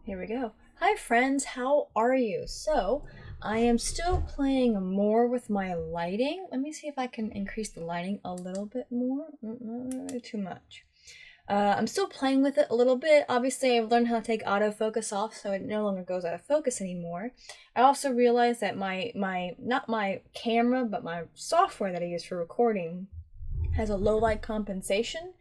Here we go. Hi friends, how are you? So, I am still playing more with my lighting. Let me see if I can increase the lighting a little bit more. Not really too much. I'm still playing with it a little bit. Obviously, I've learned how to take autofocus off, so it no longer goes out of focus anymore. I also realized that not my camera, but my software that I use for recording has a low light compensation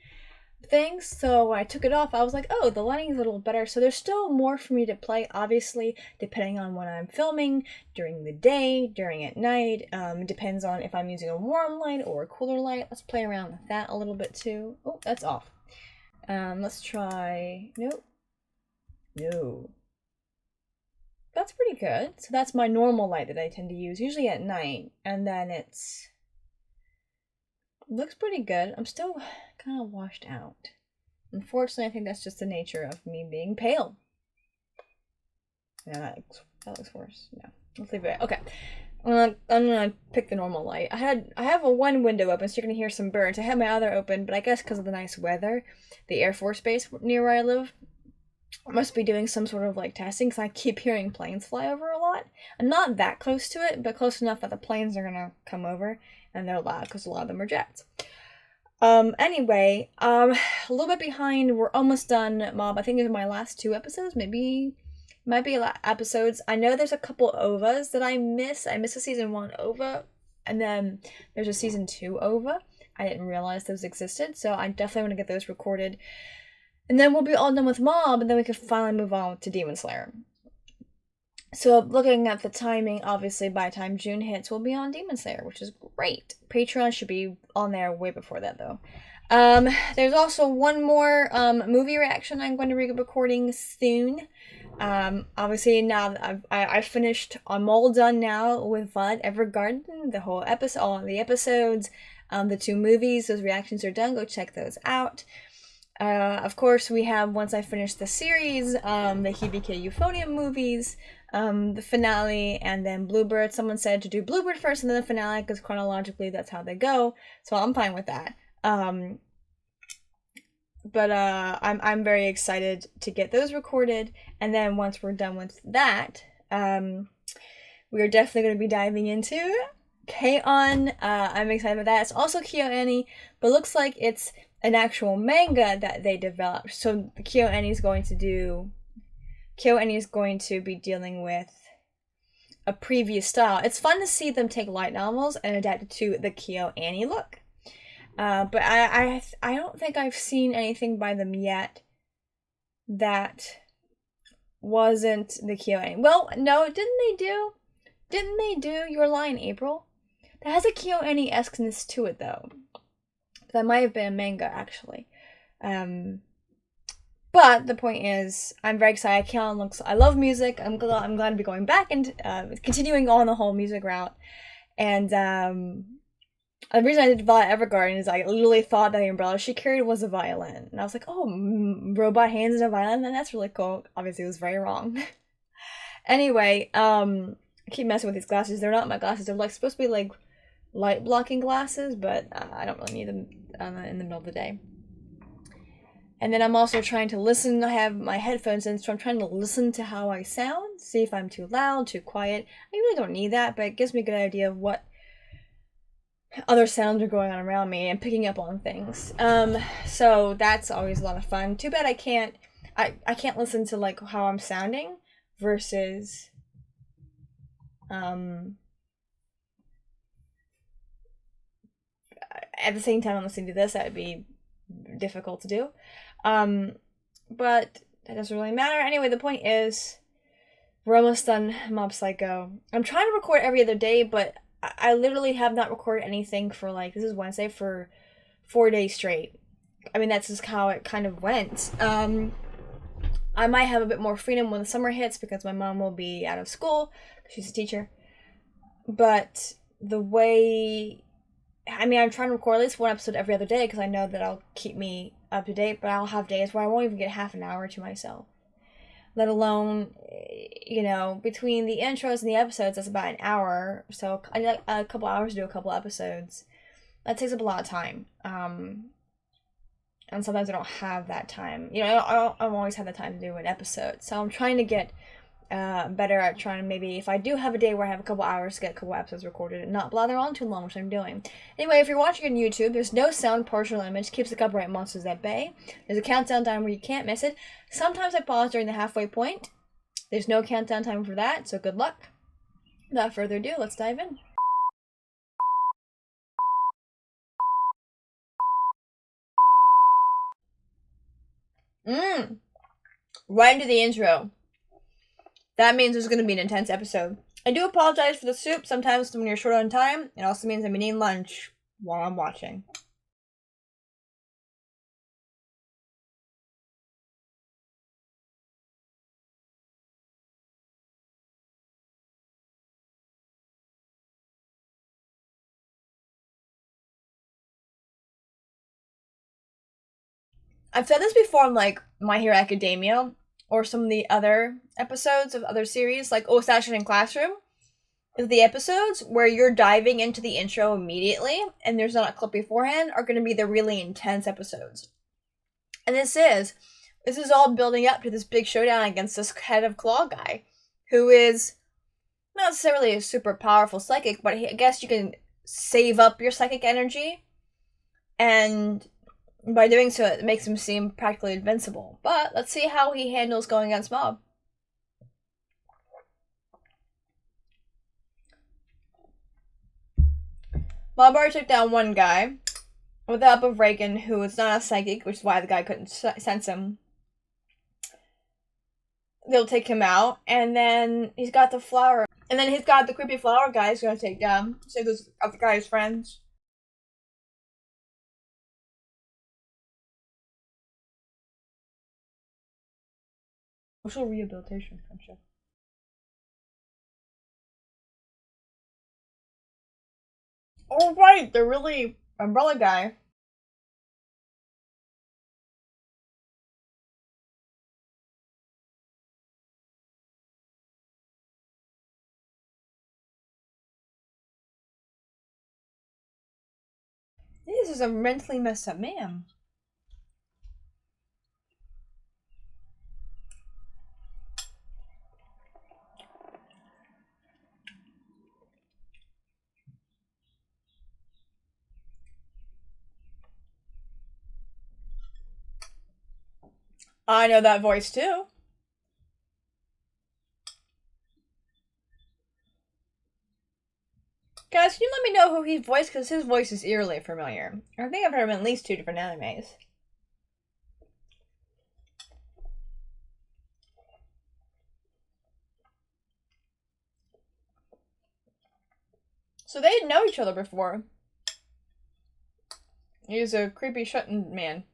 things. So when I took it off, I was like, oh, the lighting is a little better. So there's still more for me to play, obviously, depending on when I'm filming, during the day, during at night. Depends on if I'm using a warm light or a cooler light. Let's play around with that a little bit too. Oh, that's off. Let's try. Nope. No. That's pretty good. So that's my normal light that I tend to use, usually at night. And then it's looks pretty good. I'm still kind of washed out. Unfortunately, I think that's just the nature of me being pale. Yeah, that looks worse. No, let's leave it. Okay, I'm gonna pick the normal light. I have one window open, so you're gonna hear some birds. I had my other open, but I guess because of the nice weather, the Air Force Base near where I live must be doing some sort of like testing, because I keep hearing planes fly over a lot. I'm not that close to it, but close enough that the planes are gonna come over, and they're loud because a lot of them are jets. Anyway, a little bit behind. We're almost done, Mob. I think it's my last two episodes, maybe, might be episodes. I know there's a couple OVAs that I miss. I missed a season 1 OVA, and then there's a season 2 OVA. I didn't realize those existed, so I definitely want to get those recorded. And then we'll be all done with Mob, and then we can finally move on to Demon Slayer. So looking at the timing, obviously by the time June hits, we'll be on Demon Slayer, which is great. Patreon should be on there way before that, though. There's also one more movie reaction I'm going to be recording soon. Obviously now that I've finished, I'm all done now with Violet Evergarden, the whole episode, all the episodes, the 2 movies. Those reactions are done. Go check those out. Of course, we have, once I finish the series, the Hibike Euphonium movies, the finale, and then Bluebird. Someone said to do Bluebird first and then the finale, because chronologically that's how they go, so I'm fine with that. But I'm very excited to get those recorded, and then once we're done with that, we're definitely going to be diving into K-On! I'm excited about that. It's also KyoAni, but looks like it's an actual manga that they developed. So KyoAni is going to be dealing with a previous style. It's fun to see them take light novels and adapt it to the KyoAni look. But I don't think I've seen anything by them yet that wasn't the KyoAni. Well, no, didn't they do Your Lie in April? That has a KyoAni-esqueness to it, though. That might have been a manga, actually. But the point is, I'm very excited. I love music. I'm glad to be going back and continuing on the whole music route. And the reason I did Violet Evergarden is I literally thought that the umbrella she carried was a violin. And I was like, oh, robot hands and a violin? And that's really cool. Obviously, it was very wrong. Anyway, I keep messing with these glasses. They're not my glasses. They're like supposed to be like light blocking glasses, but I don't really need them in the middle of the day. And then I'm also trying to listen. I have my headphones in, so I'm trying to listen to how I sound, see if I'm too loud, too quiet. I really don't need that, but it gives me a good idea of what other sounds are going on around me and picking up on things. So that's always a lot of fun. Too bad I can't listen to like how I'm sounding versus at the same time I'm listening to this. That would be difficult to do. But that doesn't really matter. Anyway, the point is, we're almost done Mob Psycho. I'm trying to record every other day, but I literally have not recorded anything for like, this is Wednesday, for 4 days straight. I mean, that's just how it kind of went. I might have a bit more freedom when the summer hits because my mom will be out of school. She's a teacher. But the way, I mean, I'm trying to record at least one episode every other day because I know that I'll keep me up to date, but I'll have days where I won't even get half an hour to myself. Let alone, you know, between the intros and the episodes, that's about an hour. So I need like a couple hours to do a couple episodes. That takes up a lot of time. and sometimes I don't have that time. You know, I don't always have the time to do an episode. So I'm trying to get better at trying to, maybe if I do have a day where I have a couple hours to get a couple episodes recorded and not blather on too long, which I'm doing. Anyway, if you're watching on YouTube, there's no sound, partial image, keeps the copyright monsters at bay. There's a countdown time where you can't miss it. Sometimes I pause during the halfway point. There's no countdown time for that, so good luck. Without further ado, let's dive in. Right into the intro. That means there's going to be an intense episode. I do apologize for the soup. Sometimes when you're short on time, it also means I'm eating lunch while I'm watching. I've said this before in like My Hero Academia or some of the other episodes of other series, like Assassination Classroom. Is the episodes where you're diving into the intro immediately and there's not a clip beforehand are going to be the really intense episodes. And this is all building up to this big showdown against this head of claw guy, who is not necessarily a super powerful psychic, but I guess you can save up your psychic energy, and by doing so, it makes him seem practically invincible. But let's see how he handles going against Mob. Mob already took down one guy with the help of Reagan, who is not a psychic, which is why the guy couldn't sense him. They'll take him out, and then he's got the flower. And then he's got the creepy flower guy he's gonna take down. Save those other guy's friends. Social rehabilitation friendship. Oh right, the really umbrella guy. This is a mentally messed up man. I know that voice too. Guys, can you let me know who he voiced? Because his voice is eerily familiar. I think I've heard him in at least 2 different animes. So they didn't know each other before. He's a creepy shut-in man.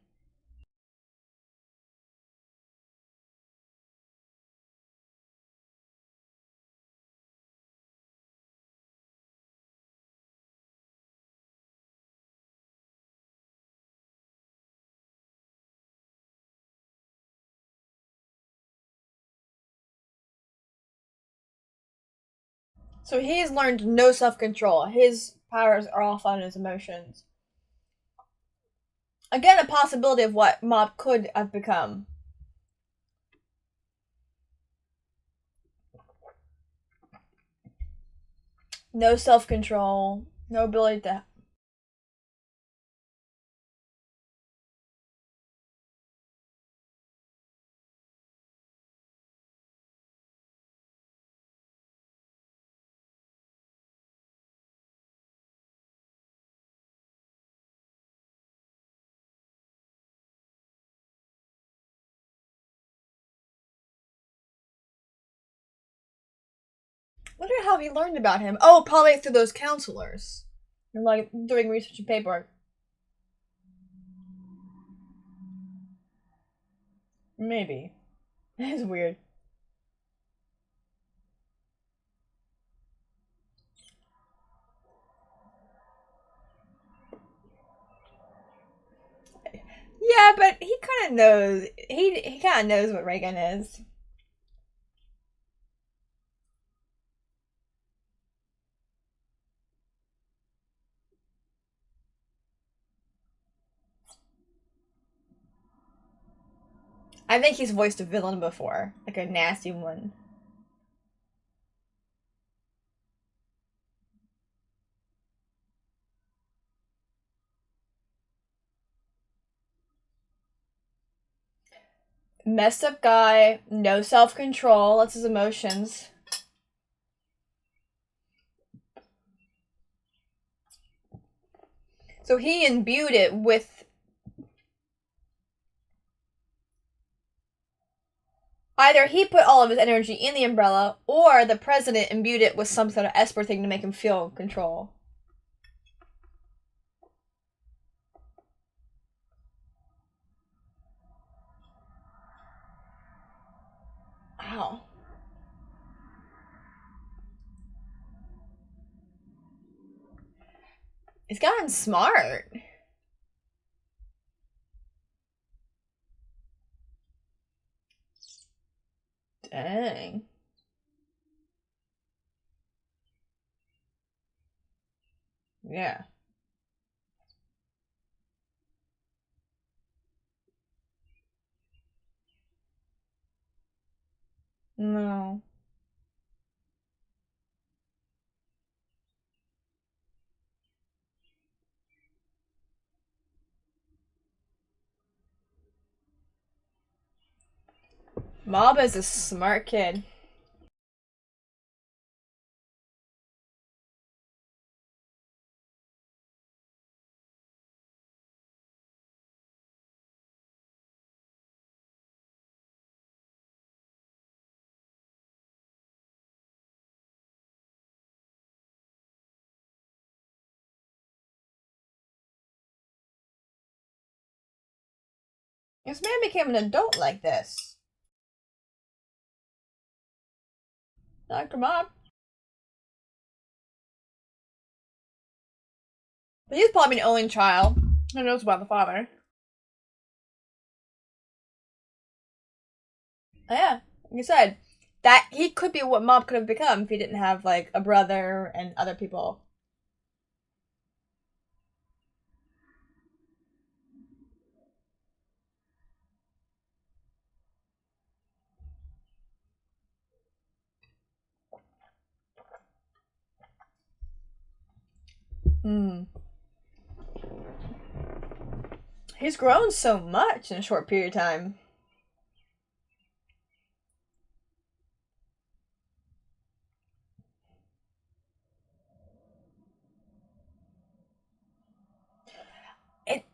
So he's learned no self-control. His powers are all found in his emotions. Again, a possibility of what Mob could have become. No self-control, no ability to... Wonder how he learned about him. Oh, probably through those counselors. And like doing research and paperwork. Maybe. It's weird. Yeah, but he kind of knows. He kind of knows what Reagan is. I think he's voiced a villain before, like a nasty one. Messed up guy, no self-control, that's his emotions. So he imbued it with... Either he put all of his energy in the umbrella, or the president imbued it with some sort of Esper thing to make him feel control. Ow. He's gotten smart. Dang. Yeah. No. Mob is a smart kid. This man became an adult like this. Dr. Mob. But he's probably an only child. Who knows about the father? Oh, yeah, like you said, that he could be what Mob could have become if he didn't have like a brother and other people. Hmm. He's grown so much in a short period of time.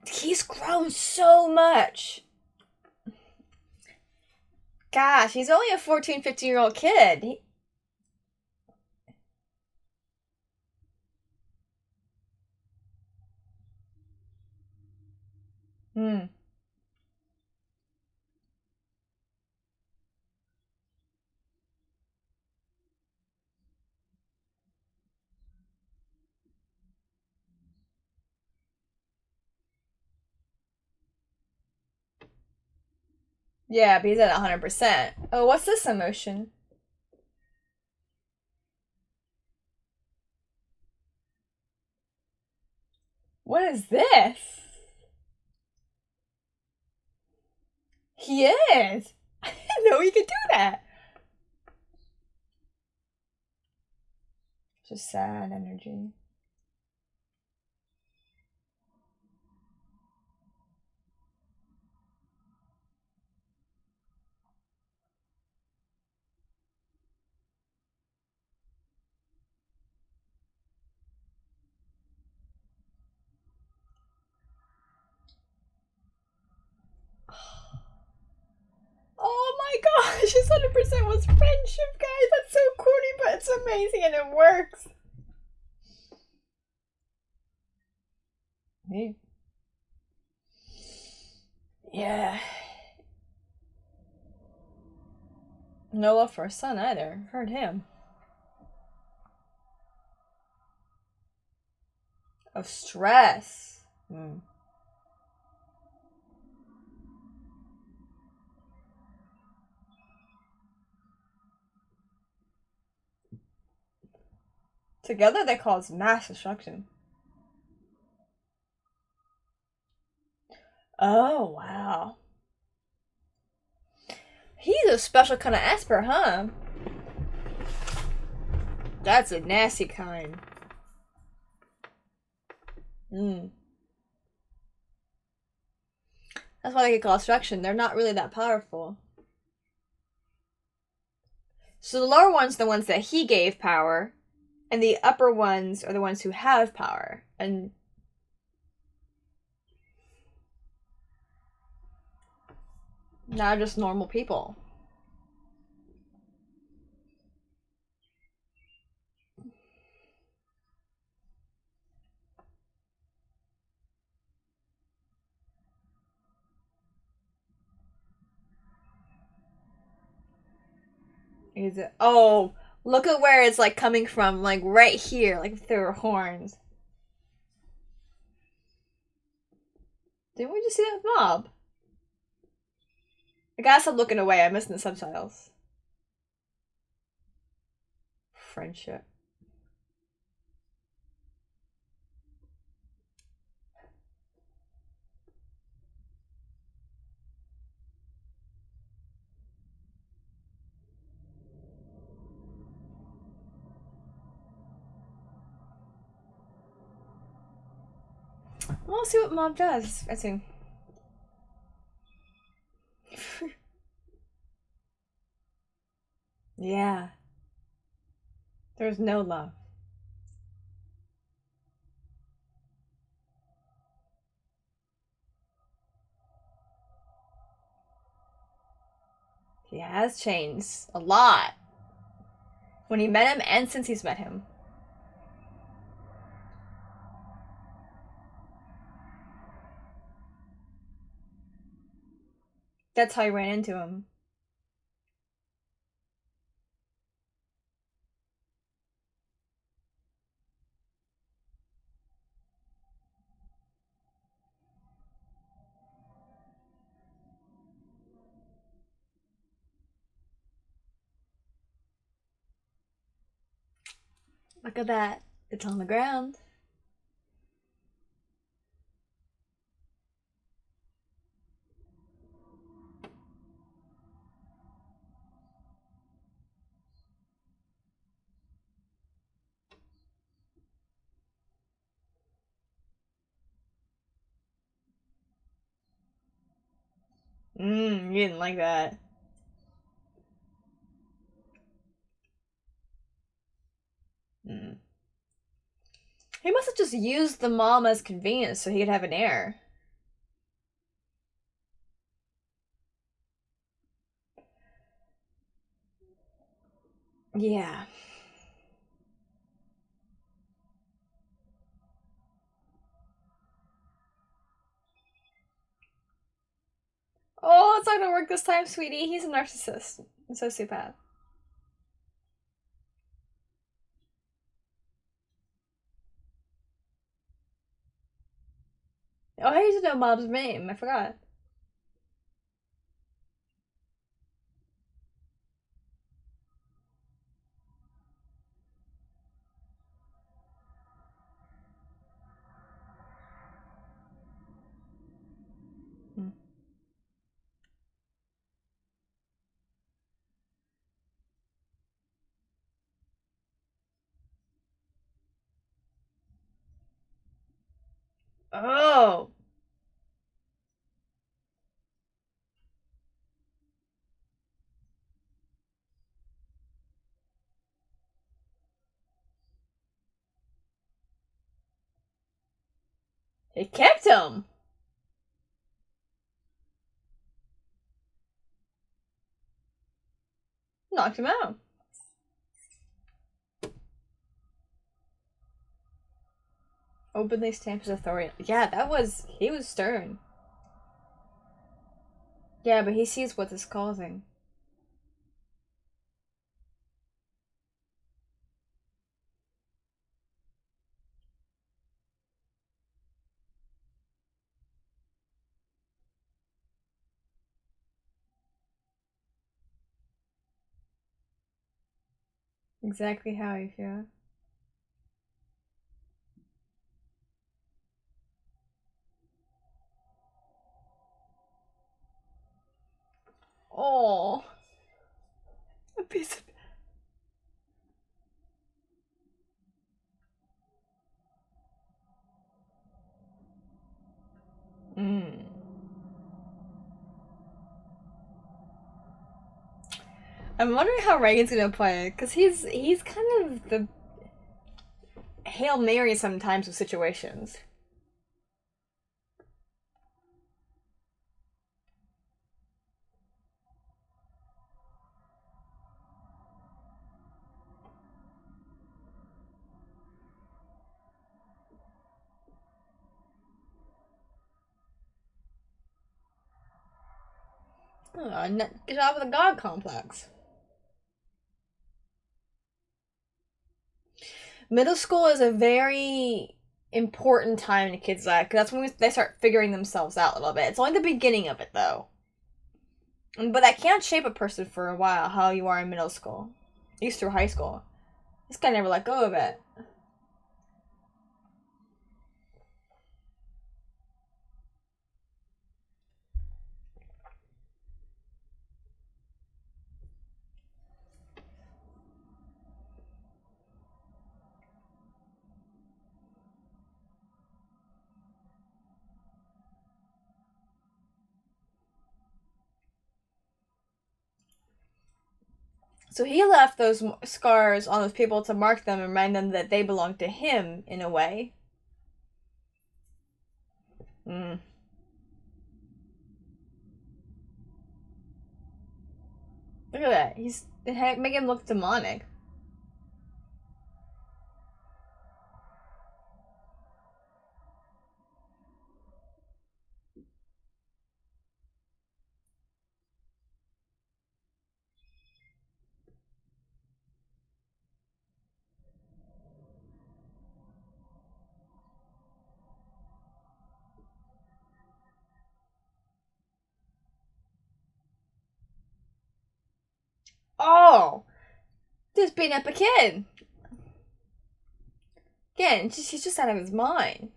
He's grown so much. Gosh, he's only a 14, 15-year-old kid. Hmm. Yeah, but he's at 100%. Oh, what's this emotion? What is this? He is. I didn't know he could do that. Just sad energy. Oh my gosh, his 100% was friendship, guys. That's so corny, but it's amazing and it works. Yeah. No love for a son either. Heard him. Of stress. Hmm. Together they cause mass destruction. Oh, wow. He's a special kind of Esper, huh? That's a nasty kind. That's why they get called Destruction. They're not really that powerful. So the lower ones are the ones that he gave power, and the upper ones are the ones who have power. And now just normal people. Is it? Oh, look at where it's like coming from, like right here, like through her horns. Didn't we just see that mob? I gotta stop looking away. I'm missing the subtitles. Friendship. Well, let's see what Mom does. I see. Yeah. There's no love. He has changed a lot. When he met him and since he's met him. That's how he ran into him. Look at that. It's on the ground. You didn't like that. He must have just used the mom as convenience so he could have an heir. Yeah. Oh, it's not gonna work this time, sweetie. He's a narcissist. A sociopath. Oh, I used to know Mom's name. I forgot. Oh. He kept him. Knocked him out. Openly stamps his authority. Yeah, he was stern. Yeah, but he sees what this is causing. Exactly how I feel. Oh. piece of... I'm wondering how Reagan's gonna play it, because he's kind of the Hail Mary sometimes with situations. Oh, good job with the God complex. Middle school is a very important time in a kid's life, because that's when they start figuring themselves out a little bit. It's only the beginning of it, though. But that can shape a person for a while, how you are in middle school. At least through high school. This guy never let go of it. So he left those scars on those people to mark them and remind them that they belong to him in a way. Mm. Look at that. He's make him look demonic. Oh, just beating up a kid. Again, he's just out of his mind.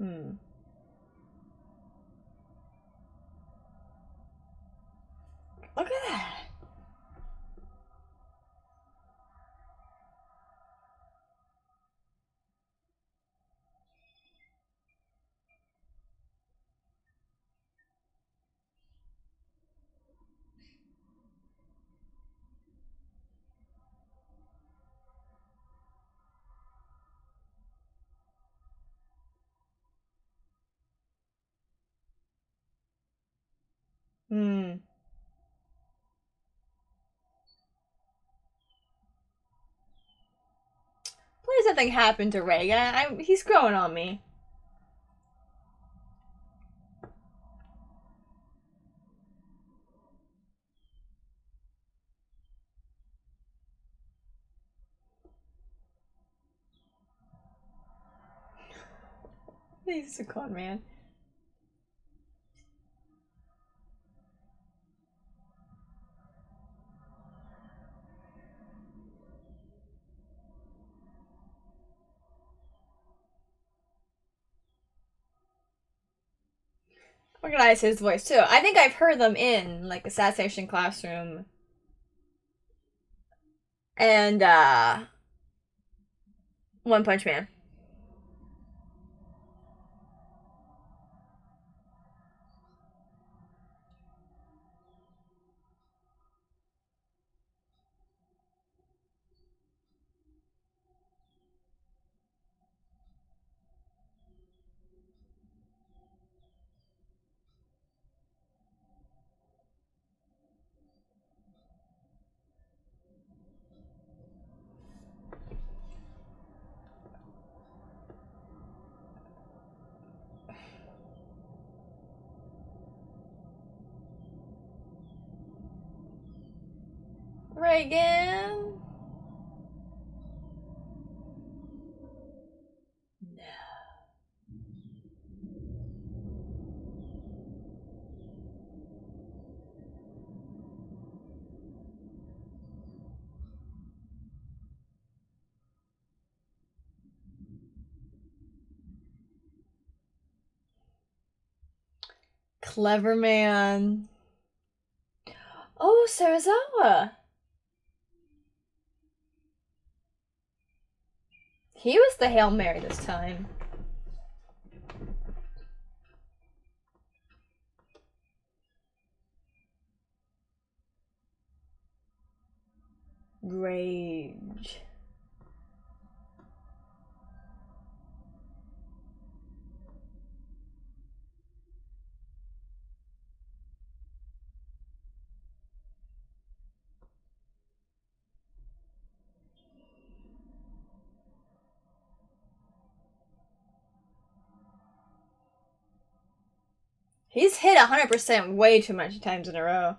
Hmm. Look at that. Hmm. Please nothing happened to Reagan. He's growing on me. He's a con man. Recognize his voice too. I think I've heard them in like Assassination Classroom and One Punch Man. Reagan. No. Clever man. Oh, Sarazawa. He was the Hail Mary this time. Rage. He's hit 100% way too much times in a row.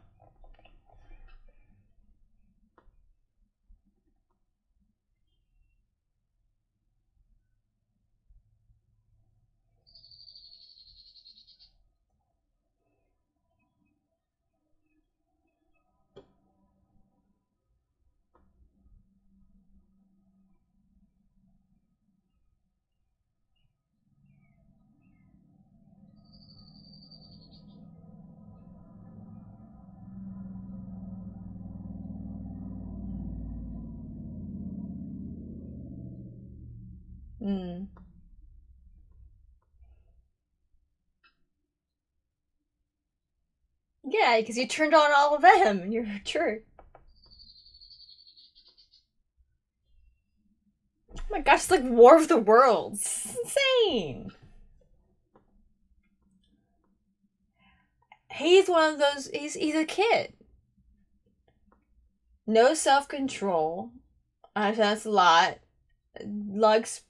Hmm. Yeah, because you turned on all of them and you're a jerk. Oh my gosh, it's like War of the Worlds. It's insane. He's one of those. He's a kid. No self control. That's a lot. Lugs.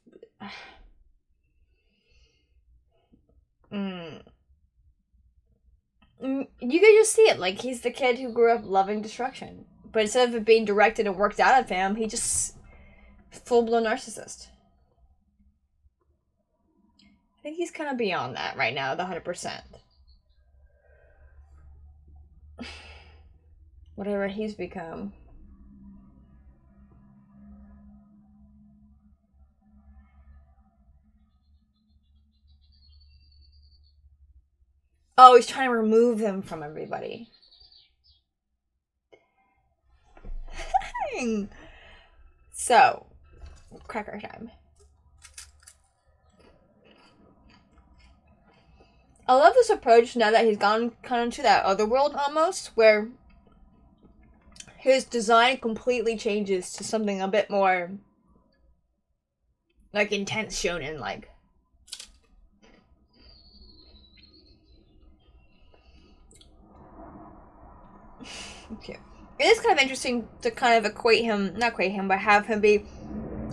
Mm. You could just see it. Like, he's the kid who grew up loving destruction. But instead of it being directed and worked out of him, he just full blown narcissist. I think he's kind of beyond that right now, the 100%. Whatever he's become. Oh, he's trying to remove them from everybody. So, cracker time. I love this approach now that he's gone kind of to that other world almost, where his design completely changes to something a bit more like intense shonen like. Okay. It is kind of interesting to kind of not equate him, but have him be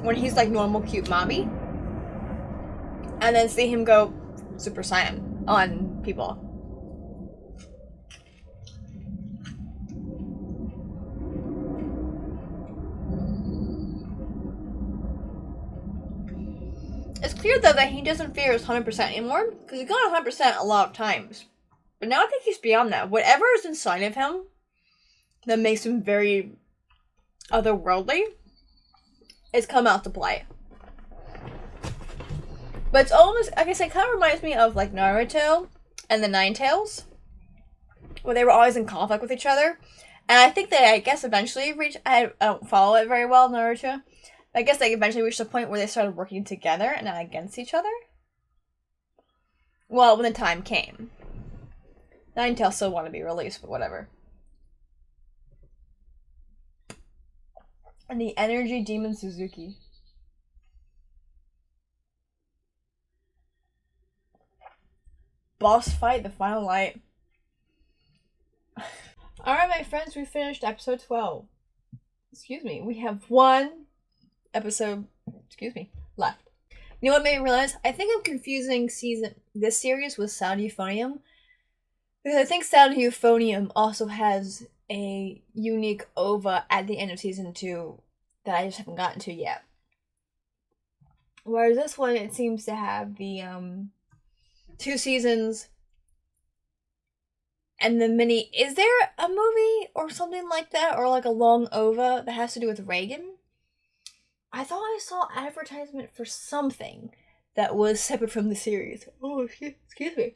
when he's like normal cute mommy. And then see him go Super Saiyan on people. It's clear though that he doesn't fear his 100% anymore, because he's gone 100% a lot of times. But now I think he's beyond that. Whatever is inside of him that makes him very otherworldly is come out to play. But it's almost, like I said, it kind of reminds me of like Naruto and the Nine Tails, where they were always in conflict with each other. And I think they, I guess, eventually reached. I don't follow it very well, Naruto. I guess they eventually reached a point where they started working together and not against each other. Well, when the time came. Nine Tails still want to be released, but whatever. And the Energy Demon Suzuki. Boss fight, the final light. Alright, my friends, we finished episode 12. Excuse me, we have one episode, left. You know what made me realize? I think I'm confusing this series with Sound Euphonium. Because I think Sound Euphonium also has a unique OVA at the end of season 2 that I just haven't gotten to yet. Whereas this one, it seems to have the 2 seasons and the mini. Is there a movie or something like that, or like a long OVA that has to do with Reagan? I thought I saw advertisement for something that was separate from the series. Oh, excuse me.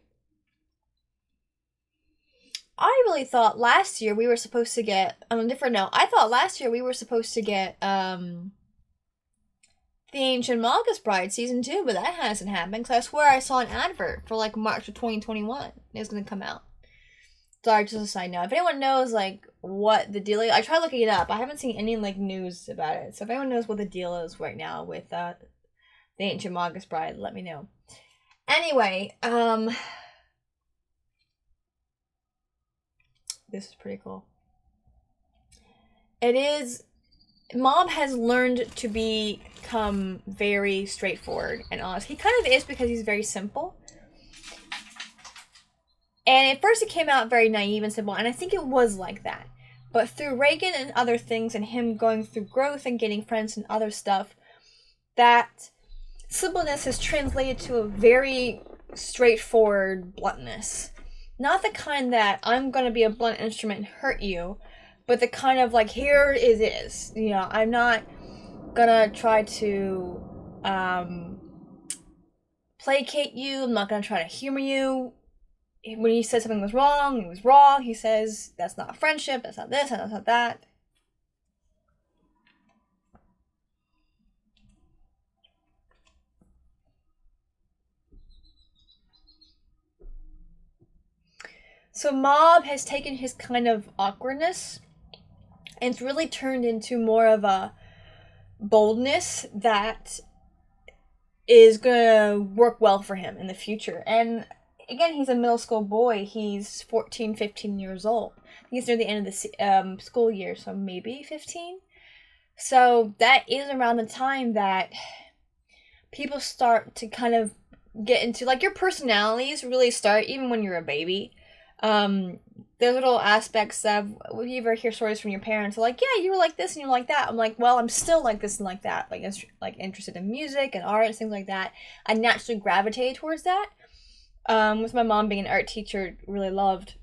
I really thought last year we were supposed to get, on a different note, I thought last year we were supposed to get The Ancient Magus Bride season 2, but that hasn't happened. So I swear I saw an advert for like March of 2021. It was gonna come out. Sorry, just a side note. If anyone knows like what the deal is, I tried looking it up. I haven't seen any like news about it. So if anyone knows what the deal is right now with The Ancient Magus Bride, let me know. Anyway, this is pretty cool. It is. Mob has learned to become very straightforward and honest. He kind of is because he's very simple. And at first it came out very naive and simple, and I think it was like that. But through Reagan and other things, and him going through growth and getting friends and other stuff, that simpleness has translated to a very straightforward bluntness. Not the kind that I'm going to be a blunt instrument and hurt you, but the kind of like, here it is. You know, I'm not gonna try to placate you. I'm not gonna try to humor you. When he said something was wrong, it was wrong. He says, that's not friendship, that's not this, that's not that. So Mob has taken his kind of awkwardness and it's really turned into more of a boldness that is gonna work well for him in the future. And again, he's a middle school boy. He's 14, 15 years old. He's near the end of the school year, so maybe 15. So that is around the time that people start to kind of get into, like, your personalities really start even when you're a baby. There's little aspects of, if you ever hear stories from your parents, like, yeah, you were like this and you were like that. I'm like, well, I'm still like this and like that. Like interested in music and art and things like that. I naturally gravitated towards that. With my mom being an art teacher, really loved.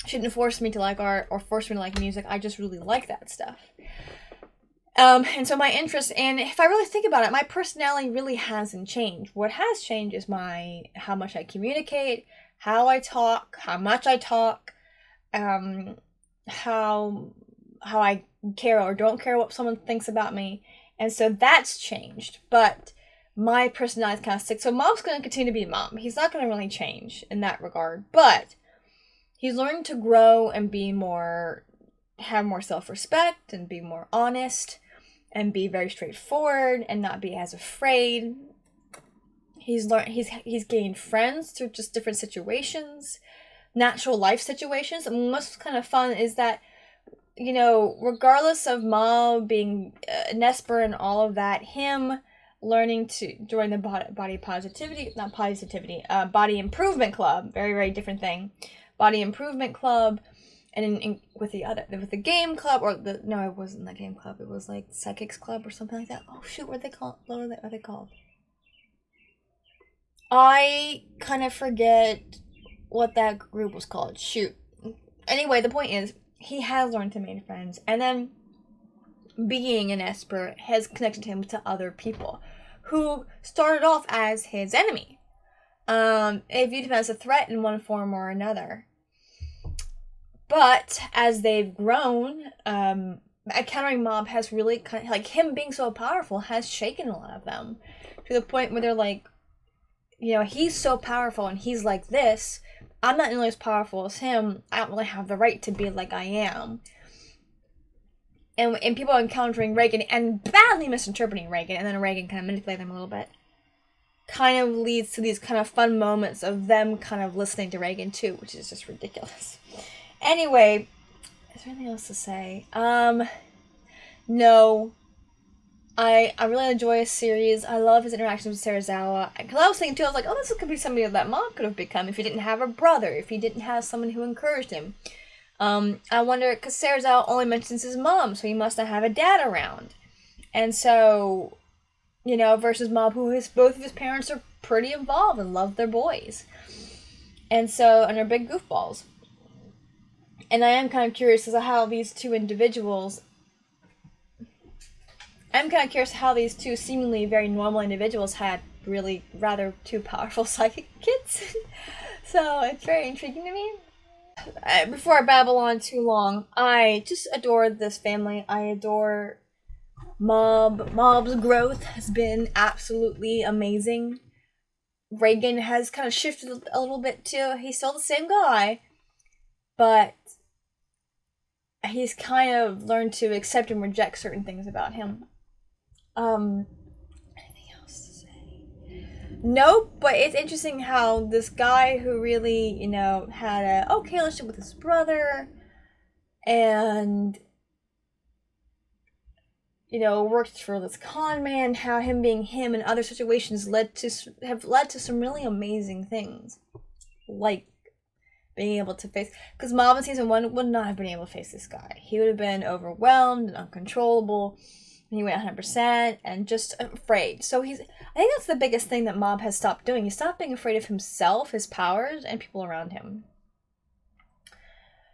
She didn't force me to like art or force me to like music. I just really like that stuff. And so my interest, and if I really think about it, my personality really hasn't changed. What has changed is how much I communicate, how I talk, how much I talk, how I care or don't care what someone thinks about me. And so that's changed. But my personality is kind of sick. So Mom's going to continue to be Mom. He's not going to really change in that regard. But he's learning to grow and have more self-respect and be more honest and be very straightforward and not be as afraid. He's gained friends through just different situations, natural life situations. And what's kind of fun is that, you know, regardless of Mom being an Esper and all of that, him learning to join the body improvement club, very, very different thing, body improvement club, and with the game club, no, it wasn't the game club, it was like psychics club or something like that. Oh shoot, what are they called? I kind of forget what that group was called. Shoot. Anyway, the point is, he has learned to make friends, and then being an Esper has connected him to other people who started off as his enemy. They viewed him as a threat in one form or another. But as they've grown, encountering Mob has really kind of, like, him being so powerful has shaken a lot of them to the point where they're like, you know, he's so powerful and he's like this. I'm not nearly as powerful as him. I don't really have the right to be like I am. And people encountering Reagan and badly misinterpreting Reagan, and then Reagan kind of manipulating them a little bit, kind of leads to these kind of fun moments of them kind of listening to Reagan too, which is just ridiculous. Anyway, is there anything else to say? No. I really enjoy his series. I love his interactions with Serizawa. Because I was thinking too, I was like, oh, this could be somebody that Mom could have become if he didn't have a brother, if he didn't have someone who encouraged him. I wonder, because Serizawa only mentions his mom, so he must not have a dad around. And so, you know, versus Mom, both of his parents are pretty involved and love their boys. And are big goofballs. And I am kind of curious as to how these two individuals... I'm kind of curious how these two seemingly very normal individuals had really rather two powerful psychic kids. So it's very intriguing to me. before I babble on too long, I just adore this family. I adore Mob. Mob's growth has been absolutely amazing. Reagan has kind of shifted a little bit too. He's still the same guy, but he's kind of learned to accept and reject certain things about him. Anything else to say? Nope, but it's interesting how this guy who really, had a okay relationship with his brother and worked for this con man, how him being him in other situations have led to some really amazing things. Like being able to face, because Mob in season 1 would not have been able to face this guy. He would have been overwhelmed and uncontrollable. And he went 100% and just afraid. So I think that's the biggest thing that Mob has stopped doing. He stopped being afraid of himself, his powers, and people around him.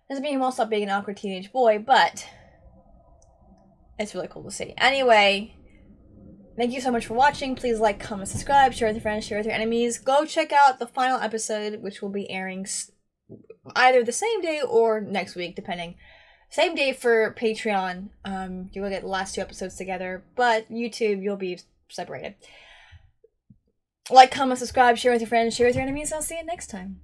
Doesn't mean he won't stop being an awkward teenage boy, but it's really cool to see. Anyway, thank you so much for watching. Please like, comment, subscribe, share with your friends, share with your enemies. Go check out the final episode, which will be airing either the same day or next week, depending. Same day for Patreon. You will get the last 2 episodes together, but YouTube, you'll be separated. Like, comment, subscribe, share with your friends, share with your enemies. I'll see you next time.